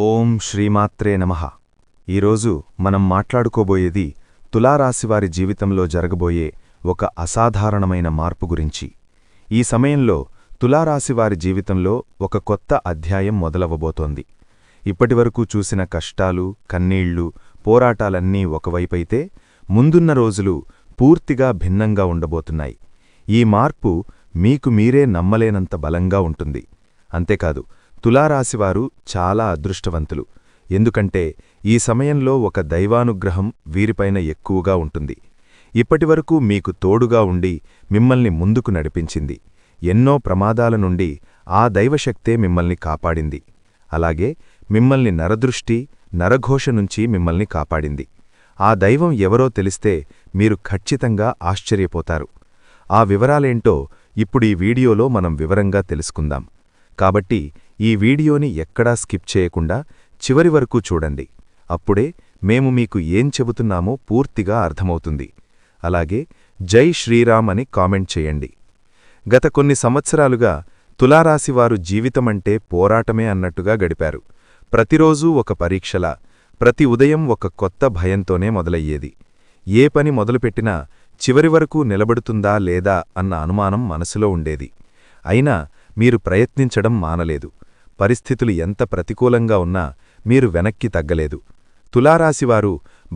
ఓం శ్రీమాత్రే నమః. ఈరోజు మనం మాట్లాడుకోబోయేది తులారాశివారి జీవితంలో జరగబోయే ఒక అసాధారణమైన మార్పు గురించి. ఈ సమయంలో తులారాశివారి జీవితంలో ఒక కొత్త అధ్యాయం మొదలవబోతోంది. ఇప్పటివరకు చూసిన కష్టాలు, కన్నీళ్లు, పోరాటాలన్నీ ఒకవైపైతే ముందున్న రోజులు పూర్తిగా భిన్నంగా ఉండబోతున్నాయి. ఈ మార్పు మీకు మీరే నమ్మలేనంత బలంగా ఉంటుంది. అంతేకాదు, తులారాశివారు చాలా అదృష్టవంతులు. ఎందుకంటే ఈ సమయంలో ఒక దైవానుగ్రహం వీరిపైన ఎక్కువగా ఉంటుంది. ఇప్పటివరకు మీకు తోడుగా ఉండి మిమ్మల్ని ముందుకు నడిపించింది. ఎన్నో ప్రమాదాల నుండి ఆ దైవశక్తే మిమ్మల్ని కాపాడింది. అలాగే మిమ్మల్ని నరదృష్టి, నరఘోష నుంచి మిమ్మల్ని కాపాడింది. ఆ దైవం ఎవరో తెలిస్తే మీరు ఖచ్చితంగా ఆశ్చర్యపోతారు. ఆ వివరాలేంటో ఇప్పుడీ వీడియోలో మనం వివరంగా తెలుసుకుందాం. కాబట్టి ఈ వీడియోని ఎక్కడా స్కిప్ చేయకుండా చివరి వరకు చూడండి. అప్పుడే మేము మీకు ఏం చెబుతున్నామో పూర్తిగా అర్థమవుతుంది. అలాగే జై శ్రీరామ్ అని కామెంట్ చేయండి. గత కొన్ని సంవత్సరాలుగా తులారాశివారు జీవితమంటే పోరాటమే అన్నట్టుగా గడిపారు. ప్రతిరోజూ ఒక పరీక్షలా, ప్రతి ఉదయం ఒక కొత్త భయంతోనే మొదలయ్యేది. ఏ పని మొదలుపెట్టినా చివరి వరకు నిలబడుతుందా లేదా అన్న అనుమానం మనసులో ఉండేది. అయినా మీరు ప్రయత్నించడం మానలేదు. పరిస్థితులు ఎంత ప్రతికూలంగా ఉన్నా మీరు వెనక్కి తగ్గలేదు. తులారాశివారు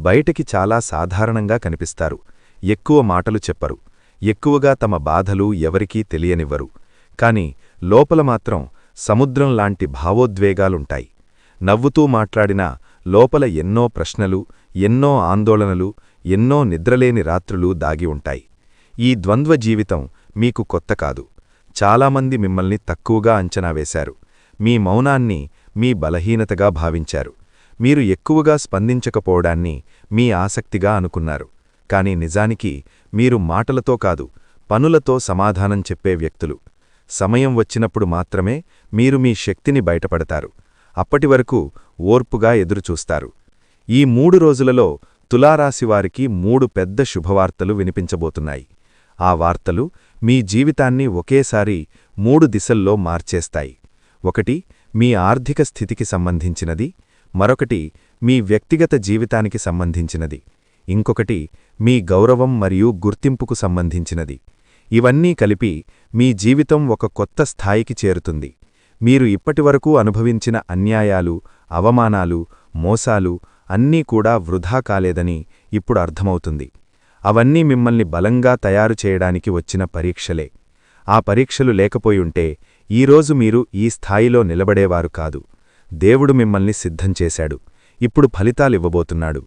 బయటికి చాలా సాధారణంగా కనిపిస్తారు. ఎక్కువ మాటలు చెప్పరు. ఎక్కువగా తమ బాధలు ఎవరికీ తెలియనివ్వరు. కాని లోపల మాత్రం సముద్రంలాంటి భావోద్వేగాలుంటాయి. నవ్వుతూ మాట్లాడినా లోపల ఎన్నో ప్రశ్నలు, ఎన్నో ఆందోళనలు, ఎన్నో నిద్రలేని రాత్రులు దాగి ఉంటాయి. ఈ ద్వంద్వ జీవితం మీకు కొత్త కాదు. చాలామంది మిమ్మల్ని తక్కువగా అంచనా వేశారు. మీ మౌనాన్ని మీ బలహీనతగా భావించారు. మీరు ఎక్కువగా స్పందించకపోవడాన్ని మీ ఆసక్తిగా అనుకున్నారు. కాని నిజానికి మీరు మాటలతో కాదు, పనులతో సమాధానం చెప్పే వ్యక్తులు. సమయం వచ్చినప్పుడు మాత్రమే మీరు మీ శక్తిని బయటపడతారు. అప్పటివరకు ఓర్పుగా ఎదురుచూస్తారు. ఈ 3 రోజులలో తులారాశివారికి 3 పెద్ద శుభవార్తలు వినిపించబోతున్నాయి. ఆ వార్తలు మీ జీవితాన్ని ఒకేసారి 3 దిశల్లో మార్చేస్తాయి. ఒకటి మీ ఆర్థిక స్థితికి సంబంధించినది, మరొకటి మీ వ్యక్తిగత జీవితానికి సంబంధించినది, ఇంకొకటి మీ గౌరవం మరియు గుర్తింపుకు సంబంధించినది. ఇవన్నీ కలిపి మీ జీవితం ఒక కొత్త స్థాయికి చేరుతుంది. మీరు ఇప్పటివరకు అనుభవించిన అన్యాయాలు, అవమానాలు, మోసాలు అన్నీ కూడా వృధా కాలేదని ఇప్పుడు అర్థమవుతుంది. అవన్నీ మిమ్మల్ని బలంగా తయారు చేయడానికి వచ్చిన పరీక్షలే. ఆ పరీక్షలు లేకపోయుంటే ఈరోజు మీరు ఈ స్థాయిలో నిలబడేవారు కాదు. దేవుడు మిమ్మల్ని సిద్ధం చేశాడు. ఇప్పుడు ఫలితాలివ్వబోతున్నాడు.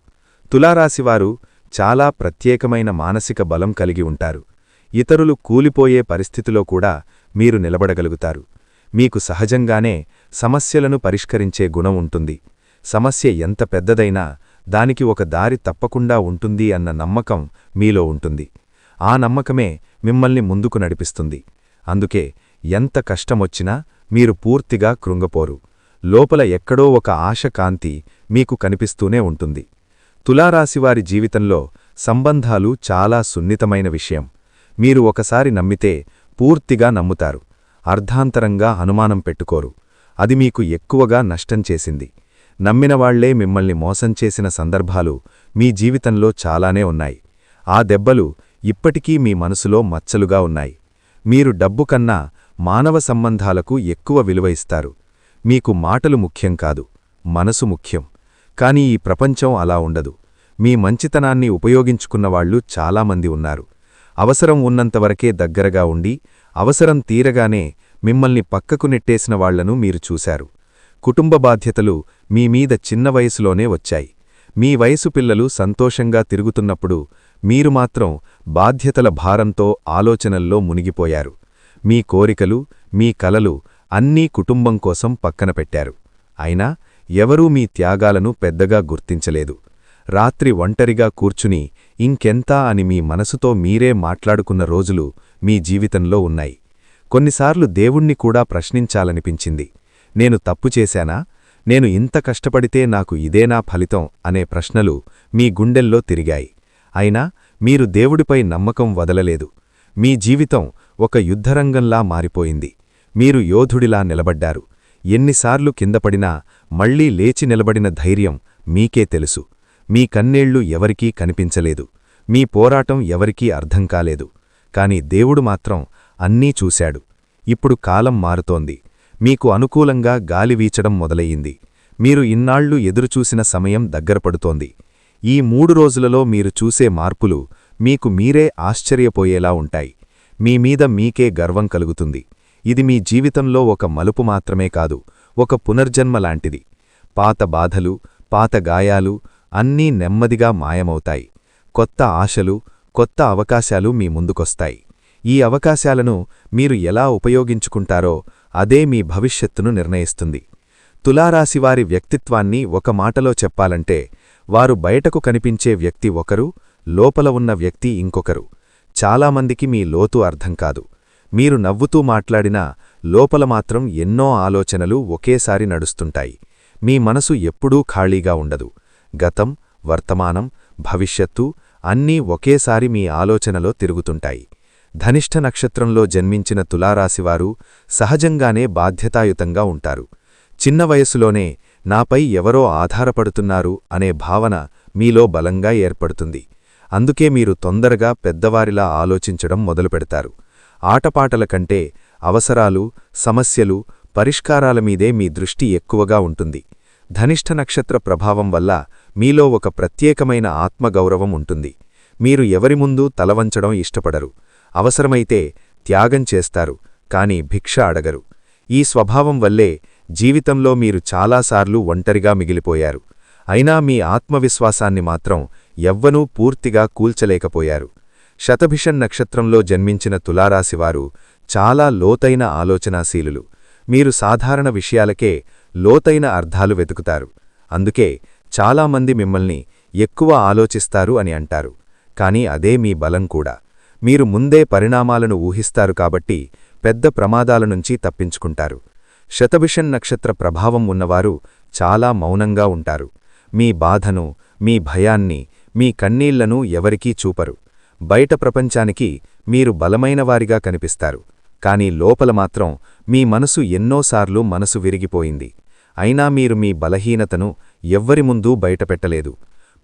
తులారాశివారు చాలా ప్రత్యేకమైన మానసిక బలం కలిగి ఉంటారు. ఇతరులు కూలిపోయే పరిస్థితిలో కూడా మీరు నిలబడగలుగుతారు. మీకు సహజంగానే సమస్యలను పరిష్కరించే గుణం ఉంటుంది. సమస్య ఎంత పెద్దదైనా దానికి ఒక దారి తప్పకుండా ఉంటుంది అన్న నమ్మకం మీలో ఉంటుంది. ఆ నమ్మకమే మిమ్మల్ని ముందుకు నడిపిస్తుంది. అందుకే ఎంత కష్టమొచ్చినా మీరు పూర్తిగా కృంగపోరు. లోపల ఎక్కడో ఒక ఆశకాంతి మీకు కనిపిస్తూనే ఉంటుంది. తులారాశివారి జీవితంలో సంబంధాలు చాలా సున్నితమైన విషయం. మీరు ఒకసారి నమ్మితే పూర్తిగా నమ్ముతారు. అర్ధాంతరంగా అనుమానం పెట్టుకోరు. అది మీకు ఎక్కువగా నష్టం చేసింది. నమ్మినవాళ్లే మిమ్మల్ని మోసం చేసిన సందర్భాలు మీ జీవితంలో చాలానే ఉన్నాయి. ఆ దెబ్బలు ఇప్పటికీ మీ మనసులో మచ్చలుగా ఉన్నాయి. మీరు డబ్బు కన్నా మానవ సంబంధాలకు ఎక్కువ విలువ ఇస్తారు. మీకు మాటలు ముఖ్యం కాదు, మనసు ముఖ్యం. కాని ఈ ప్రపంచం అలా ఉండదు. మీ మంచితనాన్ని ఉపయోగించుకున్నవాళ్లు చాలామంది ఉన్నారు. అవసరం ఉన్నంతవరకే దగ్గరగా ఉండి, అవసరం తీరగానే మిమ్మల్ని పక్కకు నెట్టేసిన వాళ్లను మీరు చూశారు. కుటుంబ బాధ్యతలు మీమీద చిన్న వయసులోనే వచ్చాయి. మీ వయసు పిల్లలు సంతోషంగా తిరుగుతున్నప్పుడు మీరు మాత్రం బాధ్యతల భారంతో ఆలోచనల్లో మునిగిపోయారు. మీ కోరికలు, మీ కలలు అన్నీ కుటుంబం కోసం పక్కన పెట్టారు. అయినా ఎవరూ మీ త్యాగాలను పెద్దగా గుర్తించలేదు. రాత్రి ఒంటరిగా కూర్చుని ఇంకెంతా అని మీ మనసుతో మీరే మాట్లాడుకున్న రోజులు మీ జీవితంలో ఉన్నాయి. కొన్నిసార్లు దేవుణ్ణి కూడా ప్రశ్నించాలనిపించింది. నేను తప్పు చేశానా? నేను ఇంత కష్టపడితే నాకు ఇదేనా ఫలితం అనే ప్రశ్నలు మీ గుండెల్లో తిరిగాయి. అయినా మీరు దేవుడిపై నమ్మకం వదలలేదు. మీ జీవితం ఒక యుద్ధరంగంలా మారిపోయింది. మీరు యోధుడిలా నిలబడ్డారు. ఎన్నిసార్లు కిందపడినా మళ్లీ లేచి నిలబడిన ధైర్యం మీకే తెలుసు. మీ కన్నీళ్లు ఎవరికీ కనిపించలేదు, మీ పోరాటం ఎవరికీ అర్థం కాలేదు. కాని దేవుడు మాత్రం అన్నీ చూశాడు. ఇప్పుడు కాలం మారుతోంది. మీకు అనుకూలంగా గాలి వీచడం మొదలయ్యింది. మీరు ఇన్నాళ్లు ఎదురుచూసిన సమయం దగ్గరపడుతోంది. ఈ 3 రోజులలో మీరు చూసే మార్పులు మీకు మీరే ఆశ్చర్యపోయేలా ఉంటాయి. మీమీద మీకే గర్వం కలుగుతుంది. ఇది మీ జీవితంలో ఒక మలుపు మాత్రమే కాదు, ఒక పునర్జన్మ లాంటిది. పాత బాధలు, పాత గాయాలు అన్నీ నెమ్మదిగా మాయమవుతాయి. కొత్త ఆశలు, కొత్త అవకాశాలు మీ ముందుకొస్తాయి. ఈ అవకాశాలను మీరు ఎలా ఉపయోగించుకుంటారో అదే మీ భవిష్యత్తును నిర్ణయిస్తుంది. తులారాశివారి వ్యక్తిత్వాన్ని ఒక మాటలో చెప్పాలంటే, వారు బయటకు కనిపించే వ్యక్తి ఒకరు, లోపల ఉన్న వ్యక్తి ఇంకొకరు. చాలామందికి మీ లోతు అర్థం కాదు. మీరు నవ్వుతూ మాట్లాడినా లోపల మాత్రం ఎన్నో ఆలోచనలు ఒకేసారి నడుస్తుంటాయి. మీ మనసు ఎప్పుడూ ఖాళీగా ఉండదు. గతం, వర్తమానం, భవిష్యత్తు అన్నీ ఒకేసారి మీ ఆలోచనలో తిరుగుతుంటాయి. ధనిష్ఠ నక్షత్రంలో జన్మించిన తులారాశివారు సహజంగానే బాధ్యతాయుతంగా ఉంటారు. చిన్న వయసులోనే నాపై ఎవరో ఆధారపడుతున్నారు అనే భావన మీలో బలంగా ఏర్పడుతుంది. అందుకే మీరు తొందరగా పెద్దవారిలా ఆలోచించడం మొదలుపెడతారు. ఆటపాటల కంటే అవసరాలు, సమస్యలు, పరిష్కారాలమీదే మీ దృష్టి ఎక్కువగా ఉంటుంది. ధనిష్ఠ నక్షత్ర ప్రభావం వల్ల మీలో ఒక ప్రత్యేకమైన ఆత్మగౌరవం ఉంటుంది. మీరు ఎవరి ముందూ తలవంచడం ఇష్టపడరు. అవసరమైతే త్యాగం చేస్తారు, కాని భిక్ష అడగరు. ఈ స్వభావం వల్లే జీవితంలో మీరు చాలాసార్లు ఒంటరిగా మిగిలిపోయారు. అయినా మీ ఆత్మవిశ్వాసాన్ని మాత్రం ఎవ్వనూ పూర్తిగా కూల్చలేకపోయారు. శతభిషణ్ నక్షత్రంలో జన్మించిన తులారాశివారు చాలా లోతైన ఆలోచనాశీలులు. మీరు సాధారణ విషయాలకే లోతైన అర్థాలు వెతుకుతారు. అందుకే చాలామంది మిమ్మల్ని ఎక్కువ ఆలోచిస్తారు అని అంటారు. కాని అదే మీ బలం కూడా. మీరు ముందే పరిణామాలను ఊహిస్తారు కాబట్టి పెద్ద ప్రమాదాల నుంచి తప్పించుకుంటారు. శతభిషణ్ నక్షత్ర ప్రభావం ఉన్నవారు చాలా మౌనంగా ఉంటారు. మీ బాధను, మీ భయాన్ని, మీ కన్నీళ్లను ఎవరికీ చూపరు. బయట ప్రపంచానికి మీరు బలమైనవారిగా కనిపిస్తారు. కాని లోపల మాత్రం మీ మనసు ఎన్నోసార్లు మనసు విరిగిపోయింది. అయినా మీరు మీ బలహీనతను ఎవ్వరి ముందూ బయటపెట్టలేదు.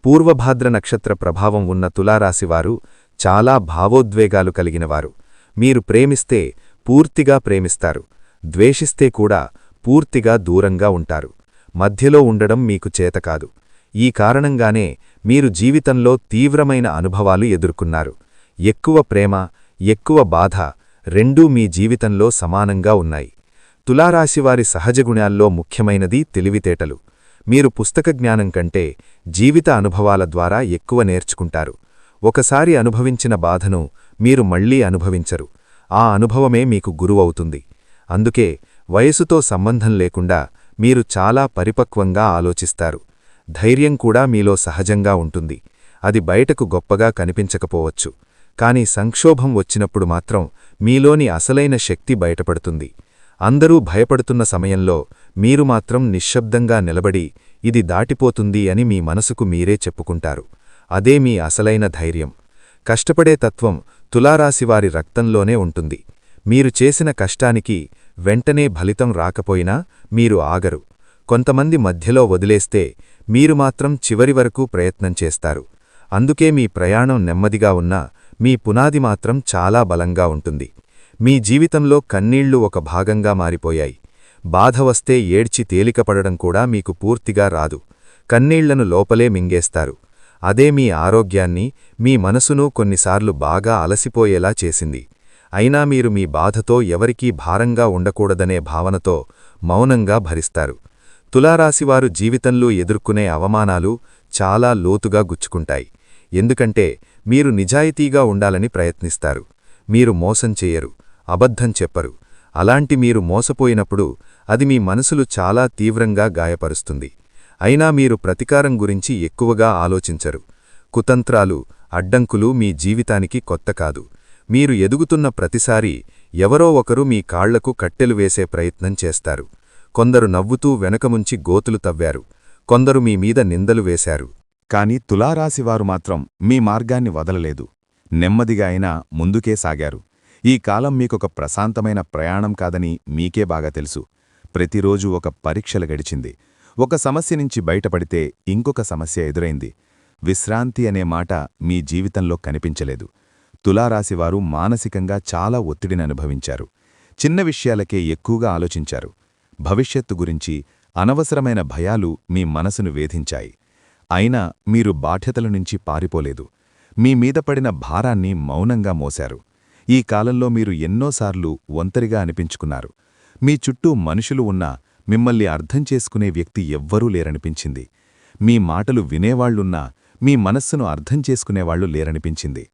పూర్వభాద్ర నక్షత్ర ప్రభావం ఉన్న తులారాశివారు చాలా భావోద్వేగాలు కలిగినవారు. మీరు ప్రేమిస్తే పూర్తిగా ప్రేమిస్తారు, ద్వేషిస్తే కూడా పూర్తిగా దూరంగా ఉంటారు. మధ్యలో ఉండడం మీకు చేతకాదు. ఈ కారణంగానే మీరు జీవితంలో తీవ్రమైన అనుభవాలు ఎదుర్కొన్నారు. ఎక్కువ ప్రేమ, ఎక్కువ బాధ రెండూ మీ జీవితంలో సమానంగా ఉన్నాయి. తులారాశివారి సహజగుణాల్లో ముఖ్యమైనది తెలివితేటలు. మీరు పుస్తక జ్ఞానం కంటే జీవిత అనుభవాల ద్వారా ఎక్కువ నేర్చుకుంటారు. ఒకసారి అనుభవించిన బాధను మీరు మళ్లీ అనుభవించరు. ఆ అనుభవమే మీకు గురువవుతుంది. అందుకే వయసుతో సంబంధం లేకుండా మీరు చాలా పరిపక్వంగా ఆలోచిస్తారు. ధైర్యం కూడా మీలో సహజంగా ఉంటుంది. అది బయటకు గొప్పగా కనిపించకపోవచ్చు, కాని సంక్షోభం వచ్చినప్పుడు మాత్రం మీలోని అసలైన శక్తి బయటపడుతుంది. అందరూ భయపడుతున్న సమయంలో మీరు మాత్రం నిశ్శబ్దంగా నిలబడి ఇది దాటిపోతుంది అని మీ మనసుకు మీరే చెప్పుకుంటారు. అదే మీ అసలైన ధైర్యం. కష్టపడే తత్వం తులారాశివారి రక్తంలోనే ఉంటుంది. మీరు చేసిన కష్టానికి వెంటనే ఫలితం రాకపోయినా మీరు ఆగరు. కొంతమంది మధ్యలో వదిలేస్తే మీరు మాత్రం చివరి వరకు ప్రయత్నం చేస్తారు. అందుకే మీ ప్రయాణం నెమ్మదిగా ఉన్నా మీ పునాది మాత్రం చాలా బలంగా ఉంటుంది. మీ జీవితంలో కన్నీళ్లు ఒక భాగంగా మారిపోయాయి. బాధ వస్తే ఏడ్చి తేలికపడడం కూడా మీకు పూర్తిగా రాదు. కన్నీళ్లను లోపలే మింగేస్తారు. అదే మీ ఆరోగ్యాన్ని, మీ మనసును కొన్నిసార్లు బాగా అలసిపోయేలా చేసింది. అయినా మీరు మీ బాధతో ఎవరికీ భారంగా ఉండకూడదనే భావనతో మౌనంగా భరిస్తారు. తులారాశివారు జీవితంలో ఎదుర్కొనే అవమానాలు చాలా లోతుగా గుచ్చుకుంటాయి. ఎందుకంటే మీరు నిజాయితీగా ఉండాలని ప్రయత్నిస్తారు. మీరు మోసం చేయరు, అబద్ధం చెప్పరు. అలాంటి మీరు మోసపోయినప్పుడు అది మీ మనసులు చాలా తీవ్రంగా గాయపరుస్తుంది. అయినా మీరు ప్రతీకారం గురించి ఎక్కువగా ఆలోచించరు. కుతంత్రాలు, అడ్డంకులు మీ జీవితానికి కొత్త కాదు. మీరు ఎదుగుతున్న ప్రతిసారీ ఎవరో ఒకరు మీ కాళ్లకు కట్టెలు వేసే ప్రయత్నం చేస్తారు. కొందరు నవ్వుతూ వెనకముంచి గోతులు తవ్వారు, కొందరు మీ మీద నిందలు వేశారు. కాని తులారాశివారు మాత్రం మీ మార్గాన్ని వదలలేదు. నెమ్మదిగా అయినా ముందుకే సాగారు. ఈ కాలం మీకొక ప్రశాంతమైన ప్రయాణం కాదని మీకే బాగా తెలుసు. ప్రతిరోజు ఒక పరీక్షల గడిచింది. ఒక సమస్య నుంచి బయటపడితే ఇంకొక సమస్య ఎదురైంది. విశ్రాంతి అనే మాట మీ జీవితంలో కనిపించలేదు. తులారాశివారు మానసికంగా చాలా ఒత్తిడిని అనుభవించారు. చిన్న విషయాలకే ఎక్కువగా ఆలోచించారు. భవిష్యత్తు గురించి అనవసరమైన భయాలు మీ మనసును వేధించాయి. అయినా మీరు బాధ్యతల నుంచి పారిపోలేదు. మీ మీద పడిన భారాన్ని మౌనంగా మోశారు. ఈ కాలంలో మీరు ఎన్నోసార్లు ఒంటరిగా అనిపించుకున్నారు. మీ చుట్టూ మనుషులు ఉన్నా మిమ్మల్ని అర్థం చేసుకునే వ్యక్తి ఎవ్వరూ లేరనిపించింది. మీ మాటలు వినేవాళ్లున్నా మీ మనస్సును అర్థం చేసుకునేవాళ్లు లేరనిపించింది.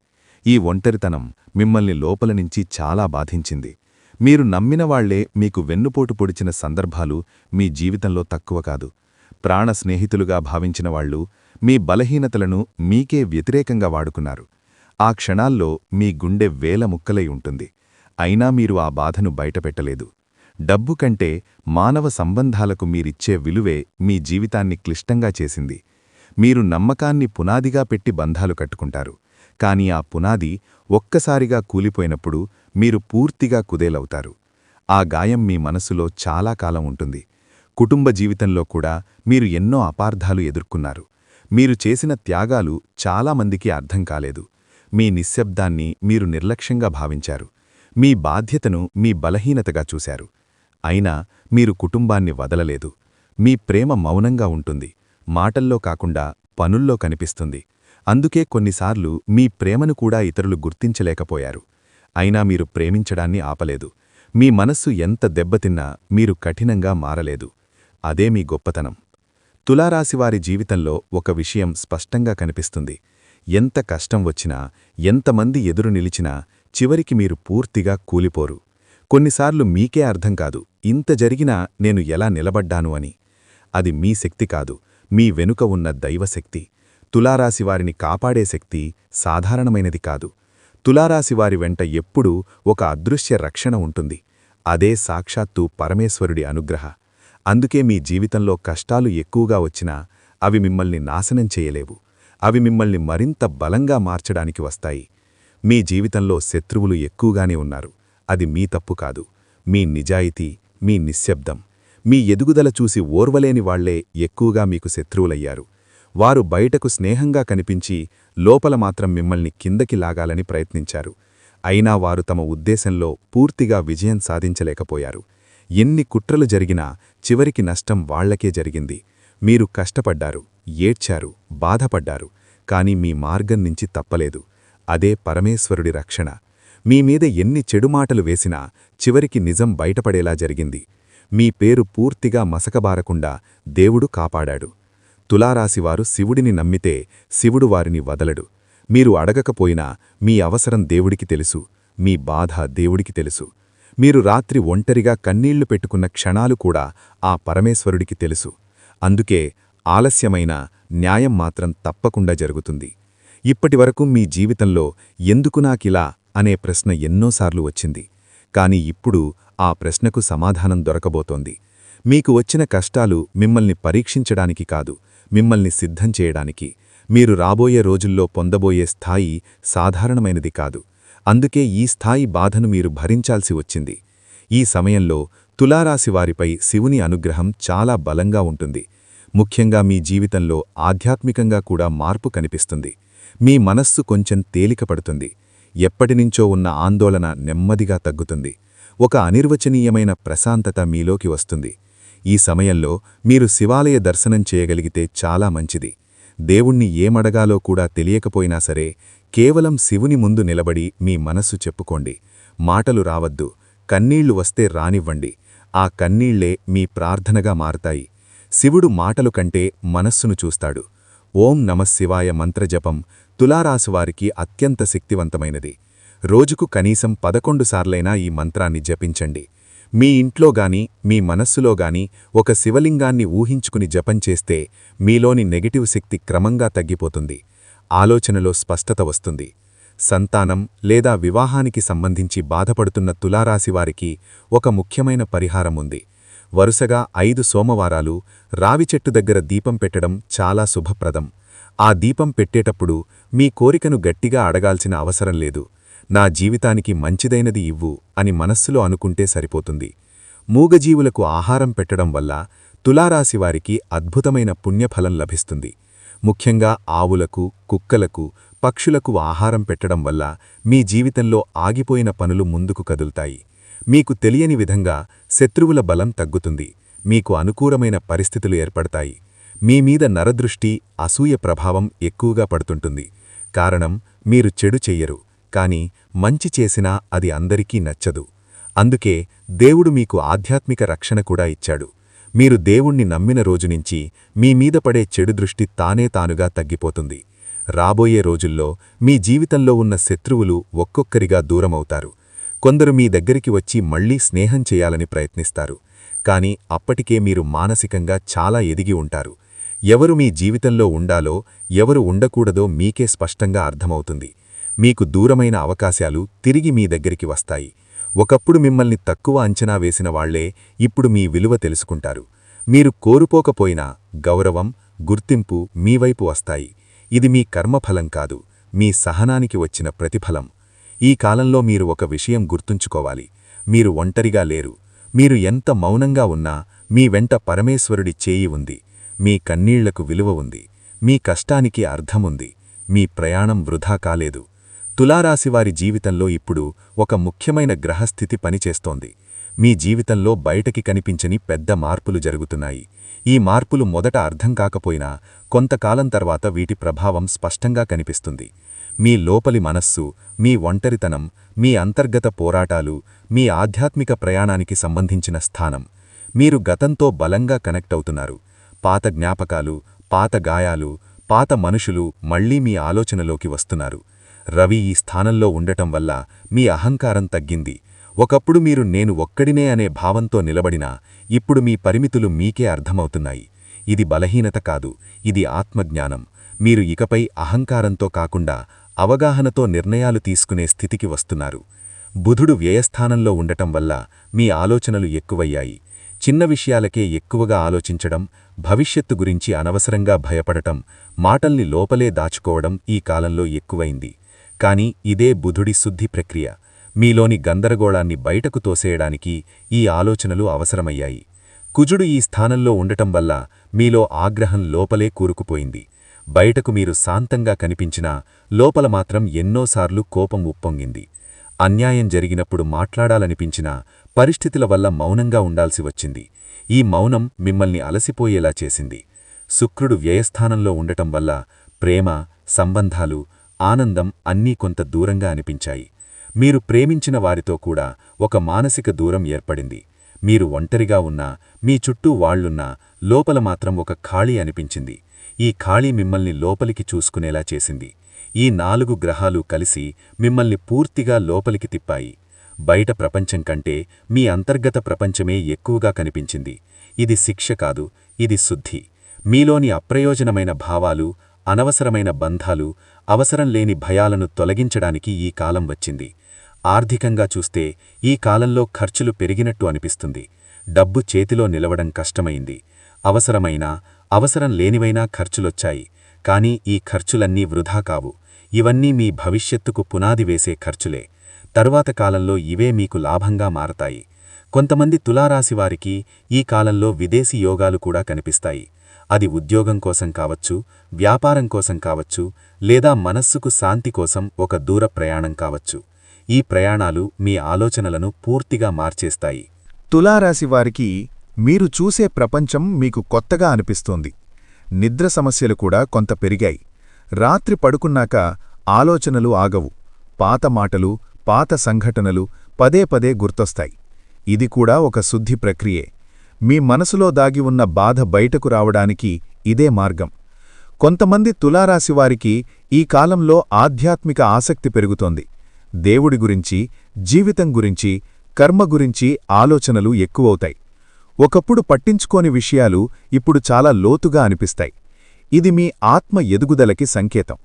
ఈ ఒంటరితనం మిమ్మల్ని లోపలనుంచి చాలా బాధించింది. మీరు నమ్మినవాళ్లే మీకు వెన్నుపోటు పొడిచిన సందర్భాలు మీ జీవితంలో తక్కువ కాదు. ప్రాణ స్నేహితులుగా భావించినవాళ్లు మీ బలహీనతలను మీకే వ్యతిరేకంగా వాడుకున్నారు. ఆ క్షణాల్లో మీ గుండె వేల ముక్కలై ఉంటుంది. అయినా మీరు ఆ బాధను బయటపెట్టలేదు. డబ్బు కంటే మానవ సంబంధాలకు మీరిచ్చే విలువే మీ జీవితాన్ని క్లిష్టంగా చేసింది. మీరు నమ్మకాన్ని పునాదిగా పెట్టి బంధాలు కట్టుకుంటారు. కాని ఆ పునాది ఒక్కసారిగా కూలిపోయినప్పుడు మీరు పూర్తిగా కుదేలవుతారు. ఆ గాయం మీ మనసులో చాలా కాలం ఉంటుంది. కుటుంబ జీవితంలో కూడా మీరు ఎన్నో అపార్థాలు ఎదుర్కొన్నారు. మీరు చేసిన త్యాగాలు చాలామందికి అర్థం కాలేదు. మీ నిశ్శబ్దాన్ని మీరు నిర్లక్ష్యంగా భావించారు. మీ బాధ్యతను మీ బలహీనతగా చూశారు. అయినా మీరు కుటుంబాన్ని వదలలేదు. మీ ప్రేమ మౌనంగా ఉంటుంది. మాటల్లో కాకుండా పనుల్లో కనిపిస్తుంది. అందుకే కొన్నిసార్లు మీ ప్రేమను కూడా ఇతరులు గుర్తించలేకపోయారు. అయినా మీరు ప్రేమించడాన్ని ఆపలేదు. మీ మనస్సు ఎంత దెబ్బతిన్నా మీరు కఠినంగా మారలేదు. అదే మీ గొప్పతనం. తులారాశివారి జీవితంలో ఒక విషయం స్పష్టంగా కనిపిస్తుంది. ఎంత కష్టం వచ్చినా, ఎంతమంది ఎదురు నిలిచినా చివరికి మీరు పూర్తిగా కూలిపోరు. కొన్నిసార్లు మీకే అర్థం కాదు, ఇంత జరిగినా నేను ఎలా నిలబడ్డాను అని. అది మీ శక్తి కాదు, మీ వెనుక ఉన్న దైవశక్తి. తులారాశివారిని కాపాడే శక్తి సాధారణమైనది కాదు. తులారాశివారి వెంట ఎప్పుడూ ఒక అదృశ్య రక్షణ ఉంటుంది. అదే సాక్షాత్తు పరమేశ్వరుడి అనుగ్రహ. అందుకే మీ జీవితంలో కష్టాలు ఎక్కువగా వచ్చినా అవి మిమ్మల్ని నాశనం చేయలేవు. అవి మిమ్మల్ని మరింత బలంగా మార్చడానికి వస్తాయి. మీ జీవితంలో శత్రువులు ఎక్కువగానే ఉన్నారు. అది మీ తప్పు కాదు. మీ నిజాయితీ, మీ నిశ్శబ్దం, మీ ఎదుగుదల చూసి ఓర్వలేని వాళ్లే ఎక్కువగా మీకు శత్రువులయ్యారు. వారు బయటకు స్నేహంగా కనిపించి లోపల మాత్రం మిమ్మల్ని కిందకి లాగాలని ప్రయత్నించారు. అయినా వారు తమ ఉద్దేశంలో పూర్తిగా విజయం సాధించలేకపోయారు. ఎన్ని కుట్రలు జరిగినా చివరికి నష్టం వాళ్లకే జరిగింది. మీరు కష్టపడ్డారు, ఏడ్చారు, బాధపడ్డారు. కాని మీ మార్గం నుంచి తప్పలేదు. అదే పరమేశ్వరుడి రక్షణ. మీమీద ఎన్ని చెడుమాటలు వేసినా చివరికి నిజం బయటపడేలా జరిగింది. మీ పేరు పూర్తిగా మసకబారకుండా దేవుడు కాపాడాడు. తులారాశివారు శివుడిని నమ్మితే శివుడు వారిని వదలడు. మీరు అడగకపోయినా మీ అవసరం దేవుడికి తెలుసు. మీ బాధ దేవుడికి తెలుసు. మీరు రాత్రి ఒంటరిగా కన్నీళ్లు పెట్టుకున్న క్షణాలు కూడా ఆ పరమేశ్వరుడికి తెలుసు. అందుకే ఆలస్యమైన న్యాయం మాత్రం తప్పకుండా జరుగుతుంది. ఇప్పటివరకు మీ జీవితంలో ఎందుకు నాకిలా అనే ప్రశ్న ఎన్నోసార్లు వచ్చింది. కాని ఇప్పుడు ఆ ప్రశ్నకు సమాధానం దొరకబోతోంది. మీకు వచ్చిన కష్టాలు మిమ్మల్ని పరీక్షించడానికి కాదు, మిమ్మల్ని సిద్ధం చేయడానికి. మీరు రాబోయే రోజుల్లో పొందబోయే స్థాయి సాధారణమైనది కాదు. అందుకే ఈ స్థాయి బాధను మీరు భరించాల్సి వచ్చింది. ఈ సమయంలో తులారాశివారిపై శివుని అనుగ్రహం చాలా బలంగా ఉంటుంది. ముఖ్యంగా మీ జీవితంలో ఆధ్యాత్మికంగా కూడా మార్పు కనిపిస్తుంది. మీ మనస్సు కొంచెం తేలికపడుతుంది. ఎప్పటినుంచో ఉన్న ఆందోళన నెమ్మదిగా తగ్గుతుంది. ఒక అనిర్వచనీయమైన ప్రశాంతత మీలోకి వస్తుంది. ఈ సమయంలో మీరు శివాలయ దర్శనం చేయగలిగితే చాలా మంచిది. దేవుణ్ణి ఏమడగాలో కూడా తెలియకపోయినా సరే కేవలం శివుని ముందు నిలబడి మీ మనస్సు చెప్పుకోండి. మాటలు రావద్దు, కన్నీళ్లు వస్తే రానివ్వండి. ఆ కన్నీళ్లే మీ ప్రార్థనగా మారతాయి. శివుడు మాటలు కంటే మనస్సును చూస్తాడు. ఓం నమఃశివాయ మంత్రజపం తులారాశివారికి అత్యంత శక్తివంతమైనది. రోజుకు కనీసం 11 సార్లైనా ఈ మంత్రాన్ని జపించండి. మీ ఇంట్లోగాని మీ మనస్సులోగాని ఒక శివలింగాన్ని ఊహించుకుని జపం చేస్తే మీలోని నెగటివ్ శక్తి క్రమంగా తగ్గిపోతుంది. ఆలోచనలో స్పష్టత వస్తుంది. సంతానం లేదా వివాహానికి సంబంధించి బాధపడుతున్న తులారాశివారికి ఒక ముఖ్యమైన పరిహారం ఉంది. వరుసగా 5 సోమవారాలు రావిచెట్టు దగ్గర దీపం పెట్టడం చాలా శుభప్రదం. ఆ దీపం పెట్టేటప్పుడు మీ కోరికను గట్టిగా అడగాల్సిన అవసరం లేదు. నా జీవితానికి మంచిదైనది ఇవ్వు అని మనస్సులో అనుకుంటే సరిపోతుంది. మూగజీవులకు ఆహారం పెట్టడం వల్ల తులారాశివారికి అద్భుతమైన పుణ్యఫలం లభిస్తుంది. ముఖ్యంగా ఆవులకు, కుక్కలకు, పక్షులకు ఆహారం పెట్టడం వల్ల మీ జీవితంలో ఆగిపోయిన పనులు ముందుకు కదులుతాయి. మీకు తెలియని విధంగా శత్రువుల బలం తగ్గుతుంది. మీకు అనుకూలమైన పరిస్థితులు ఏర్పడతాయి. మీమీద నరదృష్టి, అసూయ ప్రభావం ఎక్కువగా పడుతుంటుంది. కారణం, మీరు చెడు చెయ్యరు, కాని మంచి చేసినా అది అందరికీ నచ్చదు. అందుకే దేవుడు మీకు ఆధ్యాత్మిక రక్షణ కూడా ఇచ్చాడు. మీరు దేవుణ్ణి నమ్మిన రోజునుంచి మీమీద పడే చెడు దృష్టి తానేతానుగా తగ్గిపోతుంది. రాబోయే రోజుల్లో మీ జీవితంలో ఉన్న శత్రువులు ఒక్కొక్కరిగా దూరమవుతారు. కొందరు మీ దగ్గరికి వచ్చి మళ్లీ స్నేహం చేయాలని ప్రయత్నిస్తారు. కాని అప్పటికే మీరు మానసికంగా చాలా ఎదిగి ఉంటారు. ఎవరు మీ జీవితంలో ఉండాలో, ఎవరు ఉండకూడదో మీకే స్పష్టంగా అర్థమవుతుంది. మీకు దూరమైన అవకాశాలు తిరిగి మీ దగ్గరికి వస్తాయి. ఒకప్పుడు మిమ్మల్ని తక్కువ అంచనా వేసిన వాళ్లే ఇప్పుడు మీ విలువ తెలుసుకుంటారు. మీరు కోరుకోకపోయినా గౌరవం, గుర్తింపు మీవైపు వస్తాయి. ఇది మీ కర్మఫలం కాదు, మీ సహనానికి వచ్చిన ప్రతిఫలం. ఈ కాలంలో మీరు ఒక విషయం గుర్తుంచుకోవాలి. మీరు ఒంటరిగా లేరు. మీరు ఎంత మౌనంగా ఉన్నా మీ వెంట పరమేశ్వరుడి చేయి ఉంది. మీ కన్నీళ్లకు విలువ ఉంది. మీ కష్టానికి అర్థముంది. మీ ప్రయాణం వృధా కాలేదు. తులారాశివారి జీవితంలో ఇప్పుడు ఒక ముఖ్యమైన గ్రహస్థితి పనిచేస్తోంది. మీ జీవితంలో బయటకి కనిపించని పెద్ద మార్పులు జరుగుతున్నాయి. ఈ మార్పులు మొదట అర్థం కాకపోయినా కొంతకాలం తర్వాత వీటి ప్రభావం స్పష్టంగా కనిపిస్తుంది. మీ లోపలి మనస్సు, మీ ఒంటరితనం, మీ అంతర్గత పోరాటాలు, మీ ఆధ్యాత్మిక ప్రయాణానికి సంబంధించిన స్థానం. మీరు గతంతో బలంగా కనెక్ట్ అవుతున్నారు. పాత జ్ఞాపకాలు, పాత గాయాలు, పాత మనుషులు మళ్లీ మీ ఆలోచనలోకి వస్తున్నారు. రవి ఈ స్థానంలో ఉండటం వల్ల మీ అహంకారం తగ్గింది. ఒకప్పుడు మీరు నేను ఒక్కడినే అనే భావంతో నిలబడినా ఇప్పుడు మీ పరిమితులు మీకే అర్థమవుతున్నాయి. ఇది బలహీనత కాదు, ఇది ఆత్మజ్ఞానం. మీరు ఇకపై అహంకారంతో కాకుండా అవగాహనతో నిర్ణయాలు తీసుకునే స్థితికి వస్తున్నారు. బుధుడు వ్యయస్థానంలో ఉండటం వల్ల మీ ఆలోచనలు ఎక్కువయ్యాయి. చిన్న విషయాలకే ఎక్కువగా ఆలోచించడం, భవిష్యత్తు గురించి అనవసరంగా భయపడటం, మాటల్ని లోపలే దాచుకోవడం ఈ కాలంలో ఎక్కువైంది. కాని ఇదే బుధుడి శుద్ధి ప్రక్రియ. మీలోని గందరగోళాన్ని బయటకు తోసేయడానికి ఈ ఆలోచనలు అవసరమయ్యాయి. కుజుడు ఈ స్థానంలో ఉండటం వల్ల మీలో ఆగ్రహం లోపలే కూరుకుపోయింది. బయటకు మీరు శాంతంగా కనిపించినా లోపల మాత్రం ఎన్నోసార్లు కోపం ఉప్పొంగింది. అన్యాయం జరిగినప్పుడు మాట్లాడాలనిపించినా పరిస్థితుల వల్ల మౌనంగా ఉండాల్సి వచ్చింది. ఈ మౌనం మిమ్మల్ని అలసిపోయేలా చేసింది. శుక్రుడు వ్యయస్థానంలో ఉండటం వల్ల ప్రేమ, సంబంధాలు, ఆనందం అన్నీ కొంత దూరంగా అనిపించాయి. మీరు ప్రేమించిన వారితో కూడా ఒక మానసిక దూరం ఏర్పడింది. మీరు ఒంటరిగా ఉన్నా, మీ చుట్టూ వాళ్లున్నా లోపల మాత్రం ఒక ఖాళీ అనిపించింది. ఈ ఖాళీ మిమ్మల్ని లోపలికి చూసుకునేలా చేసింది. ఈ 4 గ్రహాలు కలిసి మిమ్మల్ని పూర్తిగా లోపలికి తిప్పాయి. బయట ప్రపంచం కంటే మీ అంతర్గత ప్రపంచమే ఎక్కువగా కనిపించింది. ఇది శిక్ష కాదు, ఇది శుద్ధి. మీలోని అప్రయోజనమైన భావాలు, అనవసరమైన బంధాలు, అవసరం లేని భయాలను తొలగించడానికి ఈ కాలం వచ్చింది. ఆర్థికంగా చూస్తే ఈ కాలంలో ఖర్చులు పెరిగినట్టు అనిపిస్తుంది. డబ్బు చేతిలో నిలవడం కష్టమైంది. అవసరమైనా, అవసరం లేనివైనా ఖర్చులొచ్చాయి. కానీ ఈ ఖర్చులన్నీ వృధా కావు. ఇవన్నీ మీ భవిష్యత్తుకు పునాది వేసే ఖర్చులే. తరువాత కాలంలో ఇవే మీకు లాభంగా మారతాయి. కొంతమంది తులారాశివారికి ఈ కాలంలో విదేశీ యోగాలు కూడా కనిపిస్తాయి. అది ఉద్యోగం కోసం కావచ్చు, వ్యాపారం కోసం కావచ్చు, లేదా మనస్సుకు శాంతి కోసం ఒక దూర ప్రయాణం కావచ్చు. ఈ ప్రయాణాలు మీ ఆలోచనలను పూర్తిగా మార్చేస్తాయి. తులారాశివారికి మీరు చూసే ప్రపంచం మీకు కొత్తగా అనిపిస్తోంది. నిద్ర సమస్యలు కూడా కొంత పెరిగాయి. రాత్రి పడుకున్నాక ఆలోచనలు ఆగవు. పాత మాటలు, పాత సంఘటనలు పదే పదే గుర్తొస్తాయి. ఇది కూడా ఒక శుద్ధి ప్రక్రియే. మీ మనసులో దాగి ఉన్న బాధ బయటకు రావడానికి ఇదే మార్గం. కొంతమంది తులారాశివారికి ఈ కాలంలో ఆధ్యాత్మిక ఆసక్తి పెరుగుతోంది. దేవుడి గురించి, జీవితం గురించి, కర్మ గురించి ఆలోచనలు ఎక్కువవుతాయి. ఒకప్పుడు పట్టించుకోని విషయాలు ఇప్పుడు చాలా లోతుగా అనిపిస్తాయి. ఇది మీ ఆత్మ ఎదుగుదలకి సంకేతం.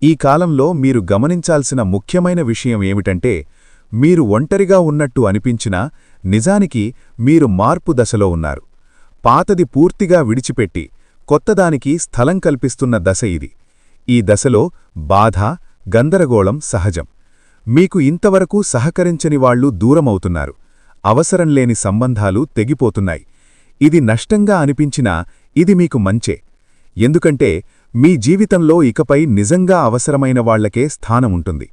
ఈ కాలంలో మీరు గమనించాల్సిన ముఖ్యమైన విషయం ఏమిటంటే, మీరు ఒంటరిగా ఉన్నట్టు అనిపించినా నిజానికి మీరు మార్పు దశలో ఉన్నారు. పాతది పూర్తిగా విడిచిపెట్టి కొత్తదానికి స్థలం కల్పిస్తున్న దశ ఇది. ఈ దశలో బాధ, గందరగోళం సహజం. మీకు ఇంతవరకు సహకరించని వాళ్లు దూరమవుతున్నారు. అవసరంలేని సంబంధాలు తెగిపోతున్నాయి. ఇది నష్టంగా అనిపించినా ఇది మీకు మంచే. ఎందుకంటే మీ జీవితంలో ఇకపై నిజంగా అవసరమైన వాళ్లకే స్థానముంటుంది.